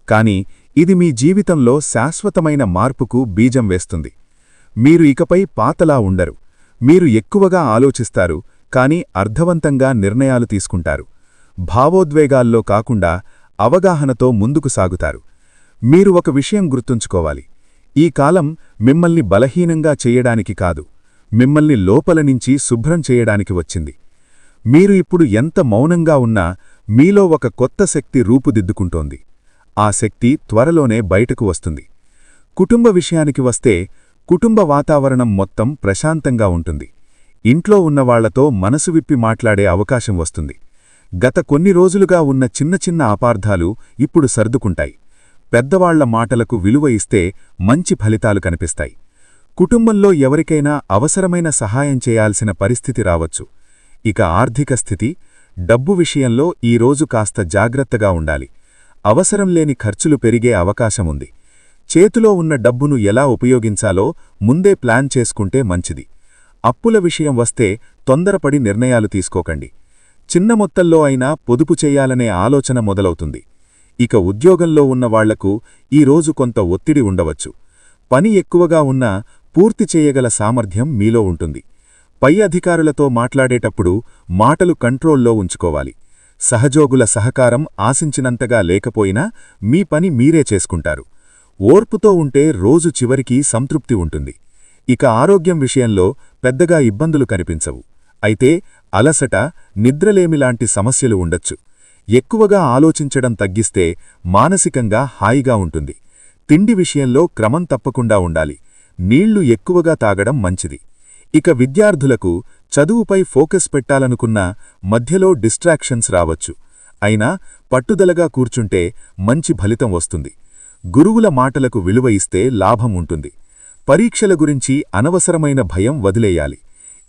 కాని ఇది మీ జీవితంలో శాశ్వతమైన మార్పుకు బీజం వేస్తుంది. మీరు ఇకపై పాతలా ఉండరు. మీరు ఎక్కువగా ఆలోచిస్తారు, కాని అర్థవంతంగా నిర్ణయాలు తీసుకుంటారు. భావోద్వేగాల్లో కాకుండా అవగాహనతో ముందుకు సాగుతారు. మీరు ఒక విషయం గుర్తుంచుకోవాలి. ఈ కాలం మిమ్మల్ని బలహీనంగా చెయ్యడానికి కాదు, మిమ్మల్ని లోపలనుంచి శుభ్రం చేయడానికి వచ్చింది. మీరు ఇప్పుడు ఎంత మౌనంగా ఉన్నా మీలో ఒక కొత్త శక్తి రూపుదిద్దుకుంటోంది. ఆ శక్తి త్వరలోనే బయటకు వస్తుంది. కుటుంబ విషయానికి వస్తే కుటుంబ వాతావరణం మొత్తం ప్రశాంతంగా ఉంటుంది. ఇంట్లో ఉన్నవాళ్లతో మనసు విప్పి మాట్లాడే అవకాశం వస్తుంది. గత కొన్ని రోజులుగా ఉన్న చిన్న చిన్న అపార్థాలు ఇప్పుడు సర్దుకుంటాయి. పెద్దవాళ్ల మాటలకు విలువ ఇస్తే మంచి ఫలితాలు కనిపిస్తాయి. కుటుంబంలో ఎవరికైనా అవసరమైన సహాయం చేయాల్సిన పరిస్థితి రావచ్చు. ఇక ఆర్థిక స్థితి, డబ్బు విషయంలో ఈరోజు కాస్త జాగ్రత్తగా ఉండాలి. అవసరం లేని ఖర్చులు పెరిగే అవకాశముంది. చేతిలో ఉన్న డబ్బును ఎలా ఉపయోగించాలో ముందే ప్లాన్ చేసుకుంటే మంచిది. అప్పుల విషయం వస్తే తొందరపడి నిర్ణయాలు తీసుకోకండి. చిన్న మొత్తంలో అయినా పొదుపు చేయాలనే ఆలోచన మొదలవుతుంది. ఇక ఉద్యోగంలో ఉన్నవాళ్లకు ఈరోజు కొంత ఒత్తిడి ఉండవచ్చు. పని ఎక్కువగా ఉన్నా పూర్తి చేయగల సామర్థ్యం మీలో ఉంటుంది. పై అధికారులతో మాట్లాడేటప్పుడు మాటలు కంట్రోల్లో ఉంచుకోవాలి. సహజోగుల సహకారం ఆశించినంతగా లేకపోయినా మీ పని మీరే చేసుకుంటారు. ఓర్పుతో ఉంటే రోజు చివరికి సంతృప్తి ఉంటుంది. ఇక ఆరోగ్యం విషయంలో పెద్దగా ఇబ్బందులు కనిపించవు. అయితే అలసట, నిద్రలేమిలాంటి సమస్యలు ఉండొచ్చు. ఎక్కువగా ఆలోచించడం తగ్గిస్తే మానసికంగా హాయిగా ఉంటుంది. తిండి విషయంలో క్రమం తప్పకుండా ఉండాలి. నీళ్లు ఎక్కువగా తాగడం మంచిది. ఇక విద్యార్థులకు చదువుపై ఫోకస్ పెట్టాలనుకున్నా మధ్యలో డిస్ట్రాక్షన్స్ రావచ్చు. అయినా పట్టుదలగా కూర్చుంటే మంచి ఫలితం వస్తుంది. గురువుల మాటలకు విలువ ఇస్తే లాభం ఉంటుంది. పరీక్షల గురించి అనవసరమైన భయం వదిలేయాలి.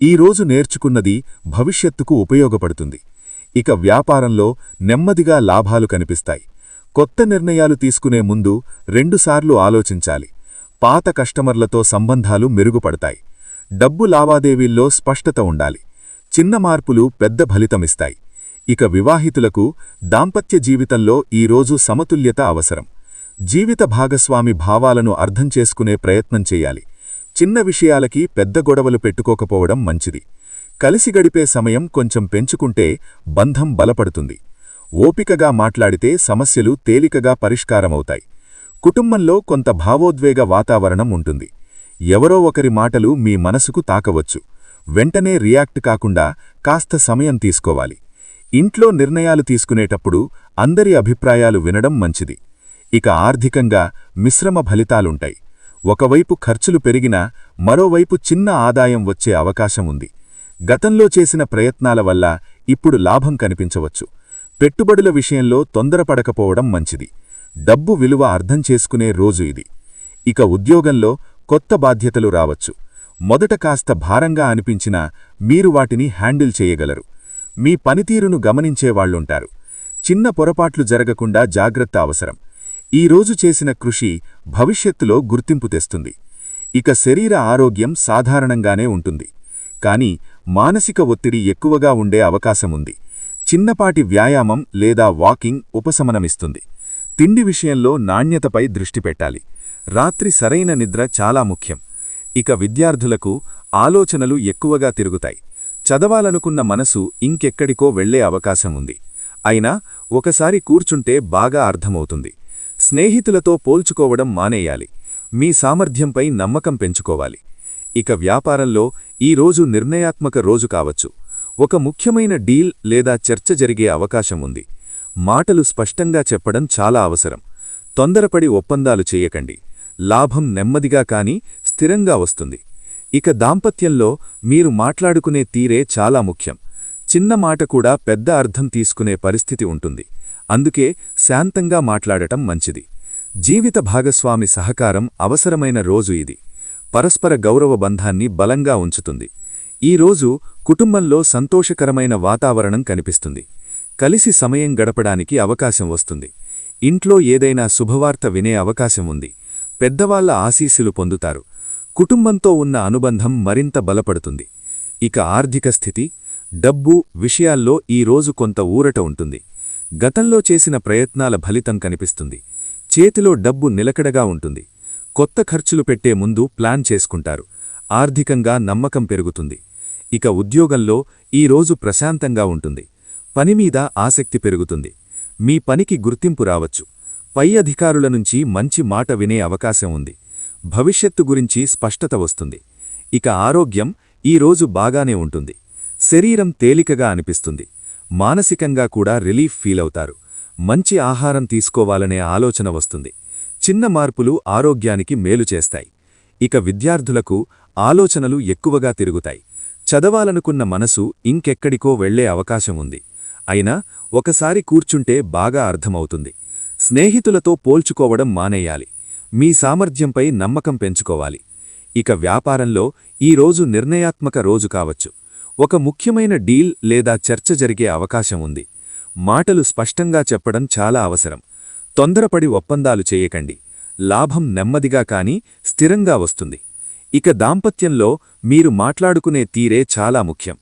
ఈరోజు నేర్చుకున్నది భవిష్యత్తుకు ఉపయోగపడుతుంది. ఇక వ్యాపారంలో నెమ్మదిగా లాభాలు కనిపిస్తాయి. కొత్త నిర్ణయాలు తీసుకునే ముందు రెండుసార్లు ఆలోచించాలి. పాత కస్టమర్లతో సంబంధాలు మెరుగుపడతాయి. డబ్బు లావాదేవీల్లో స్పష్టత ఉండాలి. చిన్న మార్పులు పెద్ద ఫలితమిస్తాయి. ఇక వివాహితులకు దాంపత్య జీవితంలో ఈరోజు సమతుల్యత అవసరం. జీవిత భాగస్వామి భావాలను అర్థం చేసుకునే ప్రయత్నం చెయ్యాలి. చిన్న విషయాలకి పెద్ద గొడవలు పెట్టుకోకపోవడం మంచిది. కలిసి గడిపే సమయం కొంచెం పెంచుకుంటే బంధం బలపడుతుంది. ఓపికగా మాట్లాడితే సమస్యలు తేలికగా పరిష్కారమవుతాయి. కుటుంబంలో కొంత భావోద్వేగ వాతావరణం ఉంటుంది. ఎవరో ఒకరి మాటలు మీ మనసుకు తాకవచ్చు. వెంటనే రియాక్ట్ కాకుండా కాస్త సమయం తీసుకోవాలి. ఇంట్లో నిర్ణయాలు తీసుకునేటప్పుడు అందరి అభిప్రాయాలు వినడం మంచిది. ఇక ఆర్థికంగా మిశ్రమ ఫలితాలుంటాయి. ఒకవైపు ఖర్చులు పెరిగినా మరోవైపు చిన్న ఆదాయం వచ్చే అవకాశం ఉంది. గతంలో చేసిన ప్రయత్నాల వల్ల ఇప్పుడు లాభం కనిపించవచ్చు. పెట్టుబడుల విషయంలో తొందరపడకపోవడం మంచిది. డబ్బు విలువ అర్థం చేసుకునే రోజు ఇది. ఇక ఉద్యోగంలో కొత్త బాధ్యతలు రావచ్చు. మొదట కాస్త భారంగా అనిపించినా మీరు వాటిని హ్యాండిల్ చేయగలరు. మీ పనితీరును గమనించేవాళ్లుంటారు. చిన్న పొరపాట్లు జరగకుండా జాగ్రత్త అవసరం. ఈరోజు చేసిన కృషి భవిష్యత్తులో గుర్తింపు తెస్తుంది. ఇక శరీర ఆరోగ్యం సాధారణంగానే ఉంటుంది. కాని మానసిక ఒత్తిడి ఎక్కువగా ఉండే అవకాశముంది. చిన్నపాటి వ్యాయామం లేదా వాకింగ్ ఉపశమనమిస్తుంది. తిండి విషయంలో నాణ్యతపై దృష్టి పెట్టాలి. రాత్రి సరైన నిద్ర చాలా ముఖ్యం. ఇక విద్యార్థులకు ఆలోచనలు ఎక్కువగా తిరుగుతాయి. చదవాలనుకున్న మనసు ఇంకెక్కడికో వెళ్లే అవకాశముంది. అయినా ఒకసారి కూర్చుంటే బాగా అర్థమవుతుంది. స్నేహితులతో పోల్చుకోవడం మానేయాలి. మీ సామర్థ్యంపై నమ్మకం పెంచుకోవాలి. ఇక వ్యాపారంలో ఈరోజు నిర్ణయాత్మక రోజు కావచ్చు. ఒక ముఖ్యమైన డీల్ లేదా చర్చ జరిగే అవకాశం ఉంది. మాటలు స్పష్టంగా చెప్పడం చాలా అవసరం. తొందరపడి ఒప్పందాలు చేయకండి. లాభం నెమ్మదిగా కాని స్థిరంగా వస్తుంది. ఇక దాంపత్యంలో మీరు మాట్లాడుకునే తీరే చాలా ముఖ్యం. చిన్న మాట కూడా పెద్ద అర్థం తీసుకునే పరిస్థితి ఉంటుంది. అందుకే శాంతంగా మాట్లాడటం మంచిది. జీవిత భాగస్వామి సహకారం అవసరమైన రోజు ఇది. పరస్పర గౌరవ బంధాన్ని బలంగా ఉంచుతుంది. ఈరోజు కుటుంబంలో సంతోషకరమైన వాతావరణం కనిపిస్తుంది. కలిసి సమయం గడపడానికి అవకాశం వస్తుంది. ఇంట్లో ఏదైనా శుభవార్త వినే అవకాశం ఉంది. పెద్దవాళ్ల ఆశీస్సులు పొందుతారు. కుటుంబంతో ఉన్న అనుబంధం మరింత బలపడుతుంది. ఇక ఆర్థిక స్థితి, డబ్బు విషయాల్లో ఈరోజు కొంత ఊరట ఉంటుంది. గతంలో చేసిన ప్రయత్నాల ఫలితం కనిపిస్తుంది. చేతిలో డబ్బు నిలకడగా ఉంటుంది. కొత్త ఖర్చులు పెట్టే ముందు ప్లాన్ చేసుకుంటారు. ఆర్థికంగా నమ్మకం పెరుగుతుంది. ఇక ఉద్యోగంలో ఈరోజు ప్రశాంతంగా ఉంటుంది. పనిమీద ఆసక్తి పెరుగుతుంది. మీ పనికి గుర్తింపు రావచ్చు. పై అధికారుల నుంచి మంచి మాట వినే అవకాశం ఉంది. భవిష్యత్తు గురించి స్పష్టత వస్తుంది. ఇక ఆరోగ్యం ఈరోజు బాగానే ఉంటుంది. శరీరం తేలికగా అనిపిస్తుంది. మానసికంగా కూడా రిలీఫ్ ఫీలవుతారు. మంచి ఆహారం తీసుకోవాలనే ఆలోచన వస్తుంది. చిన్న మార్పులు ఆరోగ్యానికి మేలు చేస్తాయి. ఇక విద్యార్థులకు ఆలోచనలు ఎక్కువగా తిరుగుతాయి. చదవాలనుకున్న మనసు ఇంకెక్కడికో వెళ్లే అవకాశం ఉంది. అయినా ఒకసారి కూర్చుంటే బాగా అర్థమవుతుంది. స్నేహితులతో పోల్చుకోవడం మానేయాలి. మీ సామర్థ్యంపై నమ్మకం పెంచుకోవాలి. ఇక వ్యాపారంలో ఈరోజు నిర్ణయాత్మక రోజు కావచ్చు. ఒక ముఖ్యమైన డీల్ లేదా చర్చ జరిగే అవకాశం ఉంది. మాటలు స్పష్టంగా చెప్పడం చాలా అవసరం. తొందరపడి ఒప్పందాలు చేయకండి. లాభం నెమ్మదిగా కానీ స్థిరంగా వస్తుంది. ఇక దాంపత్యంలో మీరు మాట్లాడుకునే తీరే చాలా ముఖ్యం.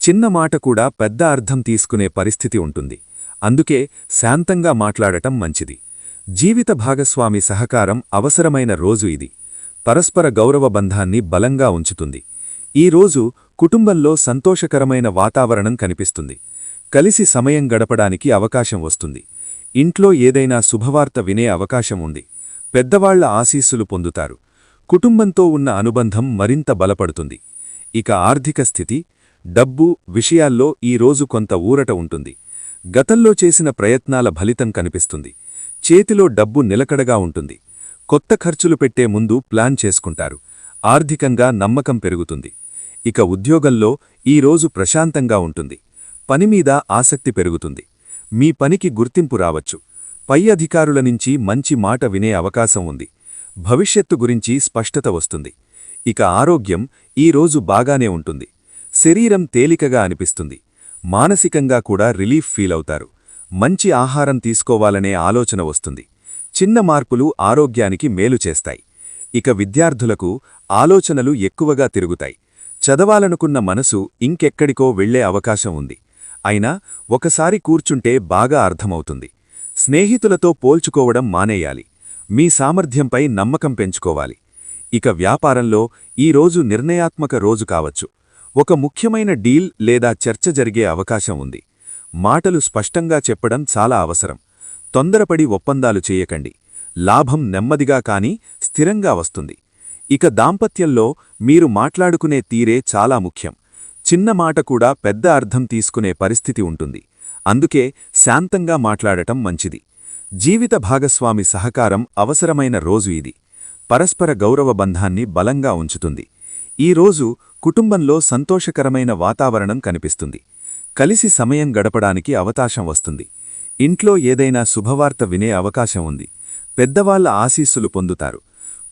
చిన్న మాట కూడా పెద్ద అర్థం తీసుకునే పరిస్థితి ఉంటుంది. అందుకే శాంతంగా మాట్లాడటం మంచిది. జీవిత భాగస్వామి సహకారం అవసరమైన రోజు ఇది. పరస్పర గౌరవ బంధాన్ని బలంగా ఉంచుతుంది. ఈ రోజు కుటుంబంలో సంతోషకరమైన వాతావరణం కనిపిస్తుంది. కలిసి సమయం గడపడానికి అవకాశం వస్తుంది. ఇంట్లో ఏదైనా శుభవార్త వినే అవకాశం ఉంది. పెద్దవాళ్ల ఆశీస్సులు పొందుతారు. కుటుంబంతో ఉన్న అనుబంధం మరింత బలపడుతుంది. ఇక ఆర్థిక స్థితి, డబ్బు విషయాల్లో ఈరోజు కొంత ఊరట ఉంటుంది. గతంలో చేసిన ప్రయత్నాల ఫలితం కనిపిస్తుంది. చేతిలో డబ్బు నిలకడగా ఉంటుంది. కొత్త ఖర్చులు పెట్టే ముందు ప్లాన్ చేసుకుంటారు. ఆర్థికంగా నమ్మకం పెరుగుతుంది. ఇక ఉద్యోగంలో ఈరోజు ప్రశాంతంగా ఉంటుంది. పనిమీద ఆసక్తి పెరుగుతుంది. మీ పనికి గుర్తింపు రావచ్చు. పై అధికారుల నుంచి మంచి మాట వినే అవకాశం ఉంది. భవిష్యత్తు గురించి స్పష్టత వస్తుంది. ఇక ఆరోగ్యం ఈరోజు బాగానే ఉంటుంది. శరీరం తేలికగా అనిపిస్తుంది. మానసికంగా కూడా రిలీఫ్ ఫీలవుతారు. మంచి ఆహారం తీసుకోవాలనే ఆలోచన వస్తుంది. చిన్న మార్పులు ఆరోగ్యానికి మేలు చేస్తాయి. ఇక విద్యార్థులకు ఆలోచనలు ఎక్కువగా తిరుగుతాయి. చదవాలనుకున్న మనసు ఇంకెక్కడికో వెళ్లే అవకాశం ఉంది. అయినా ఒకసారి కూర్చుంటే బాగా అర్థమవుతుంది. స్నేహితులతో పోల్చుకోవడం మానేయాలి. మీ సామర్థ్యంపై నమ్మకం పెంచుకోవాలి. ఇక వ్యాపారంలో ఈరోజు నిర్ణయాత్మక రోజు కావచ్చు. ఒక ముఖ్యమైన డీల్ లేదా చర్చ జరిగే అవకాశం ఉంది. మాటలు స్పష్టంగా చెప్పడం చాలా అవసరం. తొందరపడి ఒప్పందాలు చేయకండి. లాభం నెమ్మదిగా కానీ స్థిరంగా వస్తుంది. ఇక దాంపత్యంలో మీరు మాట్లాడుకునే తీరే చాలా ముఖ్యం. చిన్న మాట కూడా పెద్ద అర్థం తీసుకునే పరిస్థితి ఉంటుంది. అందుకే శాంతంగా మాట్లాడటం మంచిది. జీవిత భాగస్వామి సహకారం అవసరమైన రోజు ఇది. పరస్పర గౌరవ బంధాన్ని బలంగా ఉంచుతుంది. ఈ రోజు కుటుంబంలో సంతోషకరమైన వాతావరణం కనిపిస్తుంది. కలిసి సమయం గడపడానికి అవకాశం వస్తుంది. ఇంట్లో ఏదైనా శుభవార్త వినే అవకాశం ఉంది. పెద్దవాళ్ల ఆశీస్సులు పొందుతారు.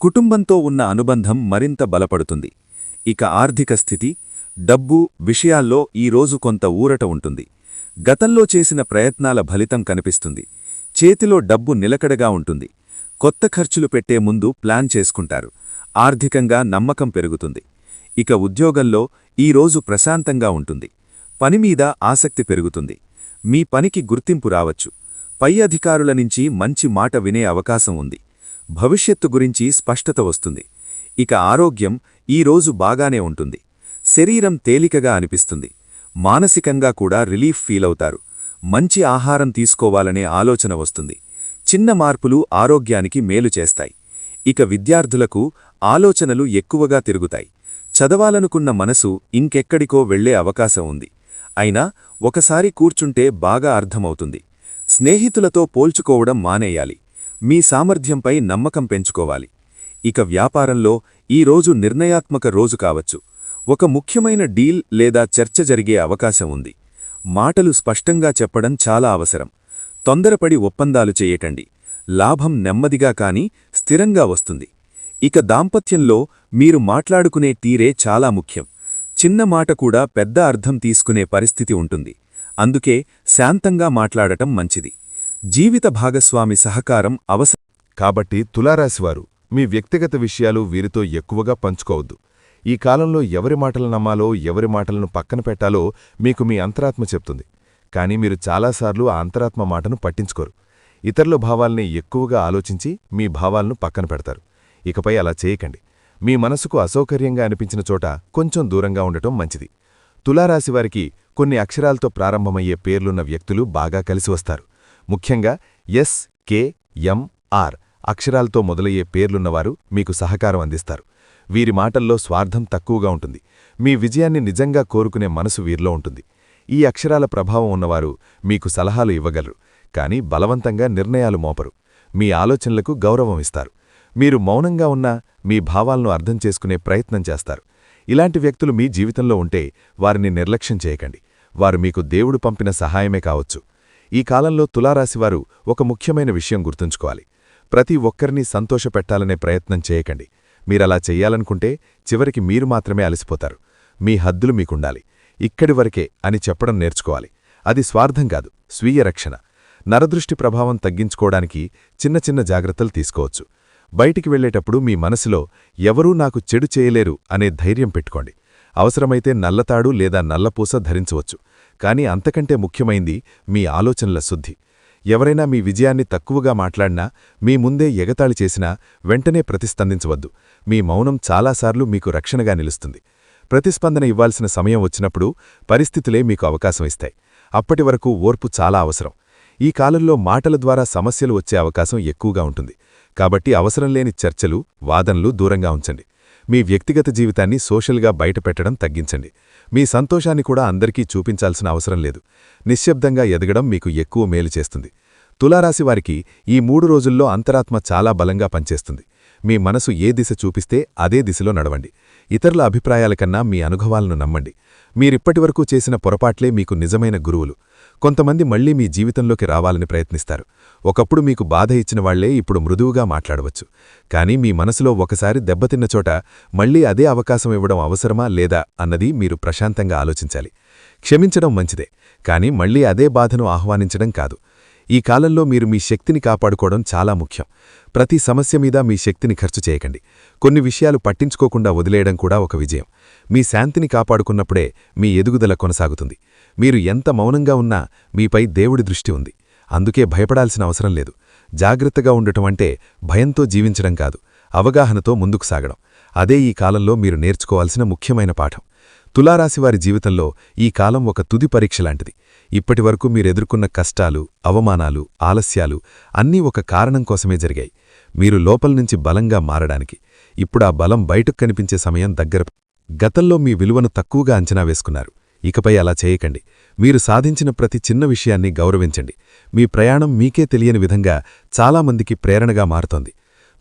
కుటుంబంతో ఉన్న అనుబంధం మరింత బలపడుతుంది. ఇక ఆర్థిక స్థితి, డబ్బు విషయాల్లో ఈరోజు కొంత ఊరట ఉంటుంది. గతంలో చేసిన ప్రయత్నాల ఫలితం కనిపిస్తుంది. చేతిలో డబ్బు నిలకడగా ఉంటుంది. కొత్త ఖర్చులు పెట్టే ముందు ప్లాన్ చేసుకుంటారు. ఆర్థికంగా నమ్మకం పెరుగుతుంది. ఇక ఉద్యోగంలో ఈరోజు ప్రశాంతంగా ఉంటుంది. పనిమీద ఆసక్తి పెరుగుతుంది. మీ పనికి గుర్తింపు రావచ్చు. పై అధికారుల నుంచి మంచి మాట వినే అవకాశం ఉంది. భవిష్యత్తు గురించి స్పష్టత వస్తుంది. ఇక ఆరోగ్యం ఈరోజు బాగానే ఉంటుంది. శరీరం తేలికగా అనిపిస్తుంది. మానసికంగా కూడా రిలీఫ్ ఫీలవుతారు. మంచి ఆహారం తీసుకోవాలనే ఆలోచన వస్తుంది. చిన్న మార్పులు ఆరోగ్యానికి మేలు చేస్తాయి. ఇక విద్యార్థులకు ఆలోచనలు ఎక్కువగా తిరుగుతాయి. చదవాలనుకున్న మనసు ఇంకెక్కడికో వెళ్లే అవకాశం ఉంది. అయినా ఒకసారి కూర్చుంటే బాగా అర్థమవుతుంది. స్నేహితులతో పోల్చుకోవడం మానేయాలి. మీ సామర్థ్యంపై నమ్మకం పెంచుకోవాలి. ఇక వ్యాపారంలో ఈరోజు నిర్ణయాత్మక రోజు కావచ్చు. ఒక ముఖ్యమైన డీల్ లేదా చర్చ జరిగే అవకాశం ఉంది. మాటలు స్పష్టంగా చెప్పడం చాలా అవసరం. తొందరపడి ఒప్పందాలు చేయకండి. లాభం నెమ్మదిగా కానీ స్థిరంగా వస్తుంది. ఇక దాంపత్యంలో మీరు మాట్లాడుకునే తీరే చాలా ముఖ్యం. చిన్న మాట కూడా పెద్ద అర్థం తీసుకునే పరిస్థితి ఉంటుంది. అందుకే శాంతంగా మాట్లాడటం మంచిది. జీవిత భాగస్వామి సహకారం అవసరం. కాబట్టి తులారాశివారు మీ వ్యక్తిగత విషయాలు వీరితో ఎక్కువగా పంచుకోవద్దు. ఈ కాలంలో ఎవరి మాటలు నమ్మాలో, ఎవరి మాటలను పక్కన పెట్టాలో మీకు మీ అంతరాత్మ చెప్తుంది. కానీ మీరు చాలాసార్లు ఆ అంతరాత్మ మాటను పట్టించుకోరు. ఇతరుల భావాల్ని ఎక్కువగా ఆలోచించి మీ భావాలను పక్కన పెడతారు. ఇకపై అలా చేయకండి. మీ మనసుకు అసౌకర్యంగా అనిపించిన చోట కొంచెం దూరంగా ఉండటం మంచిది. తులారాశివారికి కొన్ని అక్షరాలతో ప్రారంభమయ్యే పేర్లున్న వ్యక్తులు బాగా కలిసి వస్తారు. ముఖ్యంగా ఎస్, కే, ఎం, ఆర్ అక్షరాలతో మొదలయ్యే పేర్లున్నవారు మీకు సహకారం అందిస్తారు. వీరి మాటల్లో స్వార్థం తక్కువగా ఉంటుంది. మీ విజయాన్ని నిజంగా కోరుకునే మనసు వీరిలో ఉంటుంది. ఈ అక్షరాల ప్రభావం ఉన్నవారు మీకు సలహాలు ఇవ్వగలరు, కానీ బలవంతంగా నిర్ణయాలు మోపరు. మీ ఆలోచనలకు గౌరవం ఇస్తారు. మీరు మౌనంగా ఉన్నా మీ భావాలను అర్థం చేసుకునే ప్రయత్నం చేస్తారు. ఇలాంటి వ్యక్తులు మీ జీవితంలో ఉంటే వారిని నిర్లక్ష్యం చేయకండి. వారు మీకు దేవుడు పంపిన సహాయమే కావచ్చు. ఈ కాలంలో తులారాశివారు ఒక ముఖ్యమైన విషయం గుర్తుంచుకోవాలి. ప్రతి ఒక్కరినీ సంతోషపెట్టాలనే ప్రయత్నం చేయకండి. మీరలా చెయ్యాలనుకుంటే చివరికి మీరు మాత్రమే అలసిపోతారు. మీ హద్దులు మీకుండాలి. ఇక్కడి వరకే అని చెప్పడం నేర్చుకోవాలి. అది స్వార్థం కాదు, స్వీయ రక్షణ. నరదృష్టి ప్రభావం తగ్గించుకోవడానికి చిన్న చిన్న జాగ్రత్తలు తీసుకోవచ్చు. బయటికి వెళ్లేటప్పుడు మీ మనసులో ఎవరూ నాకు చెడు చేయలేరు అనే ధైర్యం పెట్టుకోండి. అవసరమైతే నల్లతాడు లేదా నల్లపూస ధరించవచ్చు. కానీ అంతకంటే ముఖ్యమైంది మీ ఆలోచనల శుద్ధి. ఎవరైనా మీ విజయాన్ని తక్కువగా మాట్లాడినా, మీ ముందే ఎగతాళి చేసినా వెంటనే ప్రతిస్పందించవద్దు. మీ మౌనం చాలాసార్లు మీకు రక్షణగా నిలుస్తుంది. ప్రతిస్పందన ఇవ్వాల్సిన సమయం వచ్చినప్పుడు పరిస్థితులే మీకు అవకాశం ఇస్తాయి. అప్పటి వరకు ఓర్పు చాలా అవసరం. ఈ కాలంలో మాటల ద్వారా సమస్యలు వచ్చే అవకాశం ఎక్కువగా ఉంటుంది. కాబట్టి అవసరం లేని చర్చలు, వాదనలు దూరంగా ఉంచండి. మీ వ్యక్తిగత జీవితాన్ని సోషల్గా బయటపెట్టడం తగ్గించండి. మీ సంతోషాన్ని కూడా అందరికీ చూపించాల్సిన అవసరం లేదు. నిశ్శబ్దంగా ఎదగడం మీకు ఎక్కువ మేలు చేస్తుంది. తులారాశివారికి ఈ 3 రోజుల్లో అంతరాత్మ చాలా బలంగా పనిచేస్తుంది. మీ మనసు ఏ దిశ చూపిస్తే అదే దిశలో నడవండి. ఇతరుల అభిప్రాయాల కన్నా మీ అనుభవాలను నమ్మండి. మీరిప్పటివరకు చేసిన పొరపాట్లే మీకు నిజమైన గురువులు. కొంతమంది మళ్లీ మీ జీవితంలోకి రావాలని ప్రయత్నిస్తారు. ఒకప్పుడు మీకు బాధ ఇచ్చిన వాళ్లే ఇప్పుడు మృదువుగా మాట్లాడవచ్చు. కానీ మీ మనసులో ఒకసారి దెబ్బతిన్న చోట మళ్లీ అదే అవకాశం ఇవ్వడం అవసరమా లేదా అన్నది మీరు ప్రశాంతంగా ఆలోచించాలి. క్షమించడం మంచిదే, కానీ మళ్లీ అదే బాధను ఆహ్వానించడం కాదు. ఈ కాలంలో మీరు మీ శక్తిని కాపాడుకోవడం చాలా ముఖ్యం. ప్రతి సమస్య మీద మీ శక్తిని ఖర్చు చేయకండి. కొన్ని విషయాలు పట్టించుకోకుండా వదిలేయడం కూడా ఒక విజయం. మీ శాంతిని కాపాడుకున్నప్పుడే మీ ఎదుగుదల కొనసాగుతుంది. మీరు ఎంత మౌనంగా ఉన్నా మీపై దేవుడి దృష్టి ఉంది. అందుకే భయపడాల్సిన అవసరం లేదు. జాగ్రత్తగా ఉండటం అంటే భయంతో జీవించడం కాదు, అవగాహనతో ముందుకు సాగడం. అదే ఈ కాలంలో మీరు నేర్చుకోవాల్సిన ముఖ్యమైన పాఠం. తులారాశివారి జీవితంలో ఈ కాలం ఒక తుది పరీక్షలాంటిది. ఇప్పటివరకు మీరెదుర్కొన్న కష్టాలు, అవమానాలు, ఆలస్యాలు అన్నీ ఒక కారణం కోసమే జరిగాయి. మీరు లోపల్నుంచి బలంగా మారడానికి. ఇప్పుడా బలం బయటకు కనిపించే సమయం దగ్గర. గతంలో మీ విలువను తక్కువగా అంచనా వేసుకున్నారు. ఇకపై అలా చేయకండి. మీరు సాధించిన ప్రతి చిన్న విషయాన్ని గౌరవించండి. మీ ప్రయాణం మీకే తెలియని విధంగా చాలామందికి ప్రేరణగా మారుతోంది.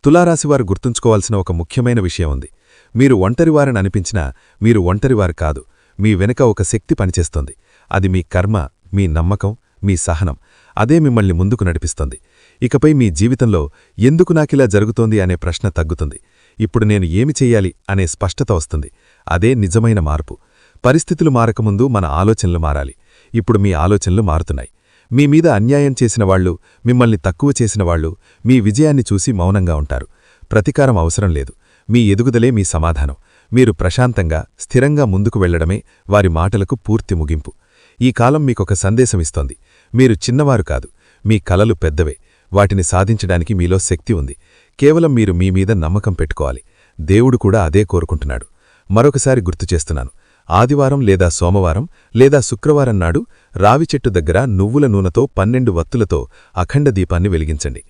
తులారాశివారు గుర్తుంచుకోవాల్సిన ఒక ముఖ్యమైన విషయం ఉంది. మీరు ఒంటరివారని అనిపించినా మీరు ఒంటరివారు కాదు. మీ వెనుక ఒక శక్తి పనిచేస్తోంది. అది మీ కర్మ, మీ నమ్మకం, మీ సహనం. అదే మిమ్మల్ని ముందుకు నడిపిస్తోంది. ఇకపై మీ జీవితంలో ఎందుకు నాకిలా జరుగుతోంది అనే ప్రశ్న తగ్గుతుంది. ఇప్పుడు నేను ఏమి చెయ్యాలి అనే స్పష్టత వస్తుంది. అదే నిజమైన మార్పు. పరిస్థితులు మారకముందు మన ఆలోచనలు మారాలి. ఇప్పుడు మీ ఆలోచనలు మారుతున్నాయి. మీ మీద అన్యాయం చేసినవాళ్లు, మిమ్మల్ని తక్కువ చేసినవాళ్లు మీ విజయాన్ని చూసి మౌనంగా ఉంటారు. ప్రతీకారం అవసరం లేదు. మీ ఎదుగుదలే మీ సమాధానం. మీరు ప్రశాంతంగా, స్థిరంగా ముందుకు వెళ్లడమే వారి మాటలకు పూర్తి ముగింపు. ఈ కాలం మీకొక సందేశమిస్తోంది. మీరు చిన్నవారు కాదు, మీ కలలు పెద్దవే. వాటిని సాధించడానికి మీలో శక్తి ఉంది. కేవలం మీరు మీ మీద నమ్మకం పెట్టుకోవాలి. దేవుడు కూడా అదే కోరుకుంటున్నాడు. మరొకసారి గుర్తుచేస్తున్నాను. ఆదివారం లేదా సోమవారం లేదా శుక్రవారం నాడు రావిచెట్టు దగ్గర నువ్వుల నూనెతో 12 వత్తులతో అఖండ దీపాన్ని వెలిగించండి.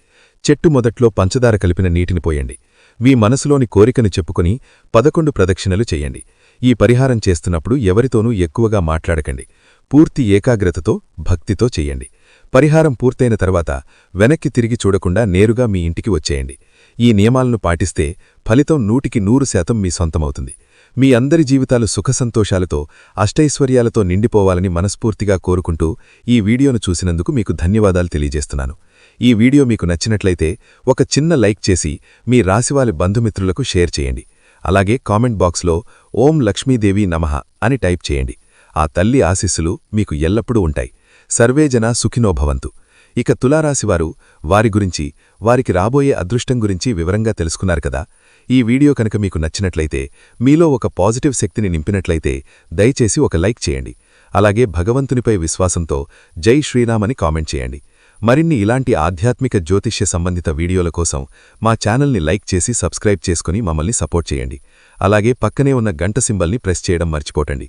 చెట్టు మొదట్లో పంచదార కలిపిన నీటిని పోయండి. మీ మనసులోని కోరికను చెప్పుకుని 11 ప్రదక్షిణలు చెయ్యండి. ఈ పరిహారం చేస్తున్నప్పుడు ఎవరితోనూ ఎక్కువగా మాట్లాడకండి. పూర్తి ఏకాగ్రతతో, భక్తితో చెయ్యండి. పరిహారం పూర్తయిన తర్వాత వెనక్కి తిరిగి చూడకుండా నేరుగా మీ ఇంటికి వచ్చేయండి. ఈ నియమాలను పాటిస్తే ఫలితం 100% మీ సొంతమవుతుంది. మీ అందరి జీవితాలు సుఖసంతోషాలతో, అష్టైశ్వర్యాలతో నిండిపోవాలని మనస్ఫూర్తిగా కోరుకుంటూ ఈ వీడియోను చూసినందుకు మీకు ధన్యవాదాలు తెలియజేస్తున్నాను. ఈ వీడియో మీకు నచ్చినట్లయితే ఒక చిన్న లైక్ చేసి మీ రాశివారి బంధుమిత్రులకు షేర్ చేయండి. అలాగే కామెంట్ బాక్స్లో ఓం లక్ష్మీదేవి నమః అని టైప్ చేయండి. ఆ తల్లి ఆశీస్సులు మీకు ఎల్లప్పుడూ ఉంటాయి. సర్వేజన సుఖినో భవంతు. ఇక తులారాశివారు వారి గురించి, వారికి రాబోయే అదృష్టం గురించి వివరంగా తెలుసుకున్నారు కదా. ఈ వీడియో కనుక మీకు నచ్చినట్లయితే, మీలో ఒక పాజిటివ్ శక్తిని నింపినట్లయితే దయచేసి ఒక లైక్ చేయండి. అలాగే భగవంతునిపై విశ్వాసంతో జై శ్రీరామ్ అని కామెంట్ చేయండి. మరిన్ని ఇలాంటి ఆధ్యాత్మిక జ్యోతిష్య సంబంధిత వీడియోల కోసం మా ఛానల్ని లైక్ చేసి సబ్స్క్రైబ్ చేసుకుని మమ్మల్ని సపోర్ట్ చేయండి. అలాగే పక్కనే ఉన్న గంట సింబల్ని ప్రెస్ చేయడం మర్చిపోకండి.